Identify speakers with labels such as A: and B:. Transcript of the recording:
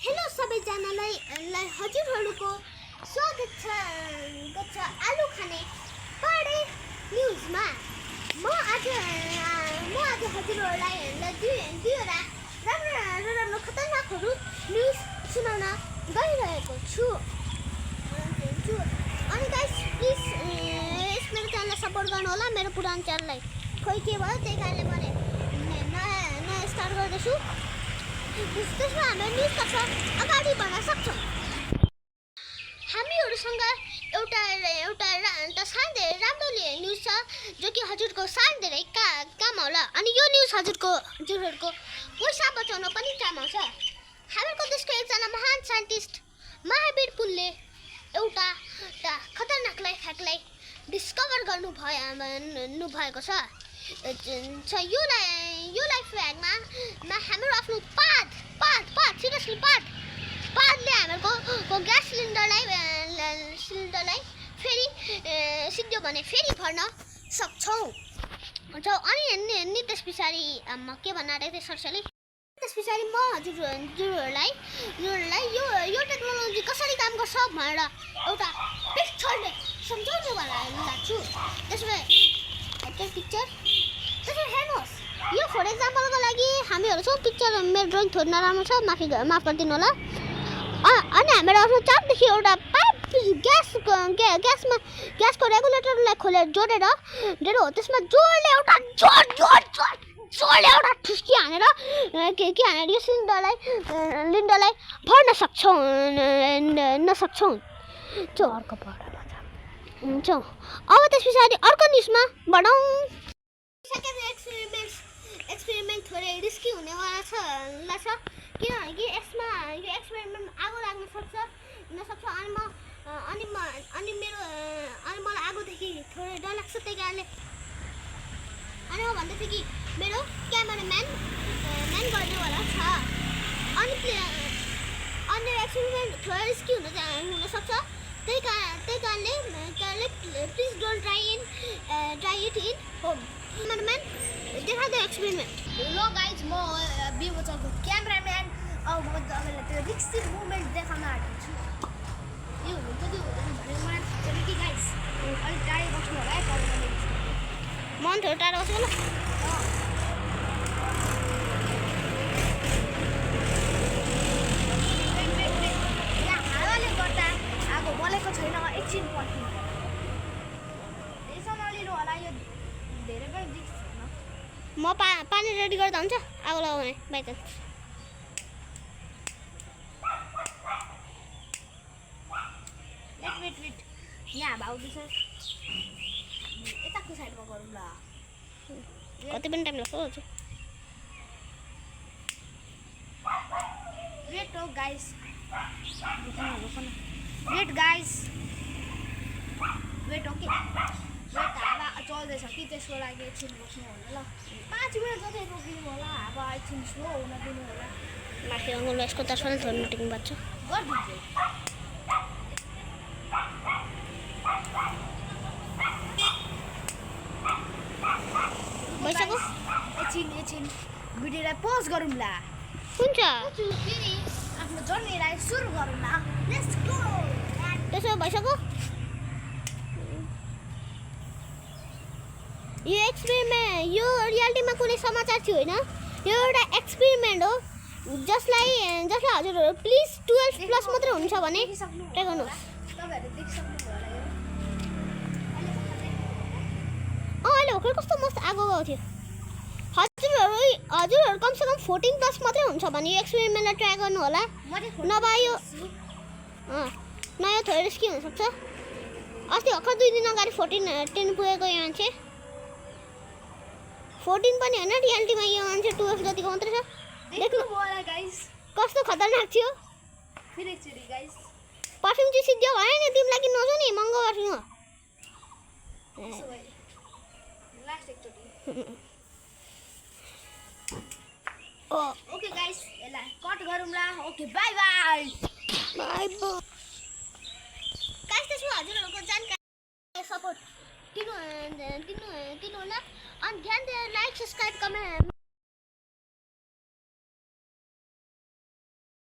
A: Hello सबैजनालाई हजुरहरूको स्वागत छ आलु खाने पढे न्युजमा। म आज हजुरहरूलाई दुईवटा राम्रो खतरनाकहरू न्युज सुनाउन गइरहेको छु। अनि गाइस प्लिज मेरो च्यानललाई सपोर्ट गर्नु होला। मेरो पुरानो च्यानललाई खोइ के भयो, त्यही कारणले मैले नयाँ स्टार्ट गर्दैछु। त्यसमा हाम्रो न्युज कक्षा अगाडि बढ्न सक्छौँ। हामीहरूसँग एउटा साह्रै राम्रो न्युज छ, जो कि हजुरको साह्रै काम होला। अनि यो न्युज हजुरहरूको पैसा बचाउन पनि काम आउँछ। हामीहरूको देशको एकजना महान साइन्टिस्ट महावीर पुनले एउटा खतरनाक फ्याक्टलाई डिस्कभर गर्नुभएको छ। यो लाइफ फ्याक्टमा हाम्रो आफ्नो पाद सिरियसली पादले हाम्रो ग्यास सिलिन्डरलाई फेरि सिद्धो भने फेरि भर्न सक्छौँ। अनि त्यस पछाडि म के भन्न आँटेको थिएँ सरसरी, त्यस पछाडि म हजुरहरूलाई यो टेक्नोलोजी कसरी काम गर्छ भनेर एउटा पिक्चरले सम्झाउनेवाला लाग्छु। त्यसमा पिक्चर हेर्नुहोस्। यो फर एक्जाम्पलको लागि हामीहरू छौँ। पिक्चर मेरो ड्रइङ थोरै नराम्रो छ, माफ गरिदिनु होला। अनि हाम्रो आफ्नो चापदेखि एउटा पाइप ग्यासको रेगुलेटरलाई खोलेर जोडेर हो, त्यसमा जोडले एउटा ठुस्की हानेर यो सिलिन्डरलाई भर्न सक्छौँ। अब त्यस पछाडि अर्को न्युजमा बढौँ। एक्सपेरिमेन्ट थोरै रिस्की हुनेवाला छ, किनभने यसमा यो एक्सपेरिमेन्टमा आगो लाग्न सक्छ। अनि मलाई आगोदेखि थोरै डर लाग्छ। त्यही कारणले अनि म भन्दैछु कि मेरो क्यामेराम्यान गर्नेवाला छ। अनि एक्सपेरिमेन्ट थोरै रिस्की हुनसक्छ। त्यही कारणले please don't try it in home. Cameraman देखा दो एक्सपेरिमेन्ट।
B: हेलो गाइज, म बिबोचको क्यामेराम्यान। अब म तपाईँलाई त्यो रिक्सी मुभमेन्ट देखाउन आँटेको छु। यो हुन्छ त्यो हुँदैन भनेर मलाई थाहा छैन कि गाइज। अलिक टाढै बस्नु होला है तपाईँले।
A: मन थोरै टाढो बस्नु होला।
B: यहाँ हावाले गर्दा आगो बलेको छैन, एकछिन पर्खिनु। यसो नलिनु होला, यो धेरै पनि रिक्स छैन।
A: म पानी रेडी गर्दा हुन्छ आगो लगाउने बाइचान्स।
B: वेट यहाँ भाउदैछ। यताको साइडमा गरौँ ल।
A: कति पनि टाइम लाग्छ हजुर।
B: वेट हो guys, wait guys, wait okay. Wait हावा चल्दैछ कि, त्यसको लागि एकछिन बस्नु होला ल। 5 मिनट जति रोकिनु होला, हावा एकछिन स्लो हुन दिनु होला।
A: माथि अङ्गुल यसको तर्फले थोरै मिटिङ बज्छ।
B: गरिदिन्छु।
A: भइसक्यो।
B: एकछिन भिडियोलाई पोज गरौँ ल।
A: हुन्छ,
B: फेरि आफ्नो जर्नीलाई सुरु गरौँ ल। Let's go.
A: त्यसो भइसक्यो। यो एक्सपेरिमेन्ट यो रियालिटीमा कुनै समाचार थियो होइन, यो एउटा एक्सपेरिमेन्ट हो। जसलाई हजुरहरू प्लिज 12+ मात्रै हुन्छ भने ट्राई गर्नुहोस्।
B: तपाईँहरूले देखिसक्नुभयो होला यो।
A: अहिले भर्खर कस्तो मस्त आगो गएको थियो। हजुरहरू कमसेकम 14+ मात्रै हुन्छ भने यो एक्सपेरिमेन्टलाई ट्राई गर्नु होला। नभए यो थोरै रिस्की हुनसक्छ। अस्ति भर्खर 2 दिन अगाडि 10 पुगेको यो मान्छे। 14 पनि होइन, रियालिटीमा यो मान्छे 12 जतिको मात्रै छ।
B: देख्नु होला गाइस,
A: कस्तो खतरनाक थियो।
B: फेरि एकचोटि गाइस।
A: पर्फ्युम चाहिँ सिद्धो भयो नि, तिमीलाई कि नजाऊ नि, महँगो पर्फ्युम हो।
B: लास्ट एकचोटि। ओके गाइस, यसलाई कट गरौँ ल। Okay by by.
A: गाइस, त्यसमा हजुरहरूको जानकारी सपोर्ट दिनु होला। अनि ध्यान दिएर लाइक, सब्सक्राइब, कमेन्ट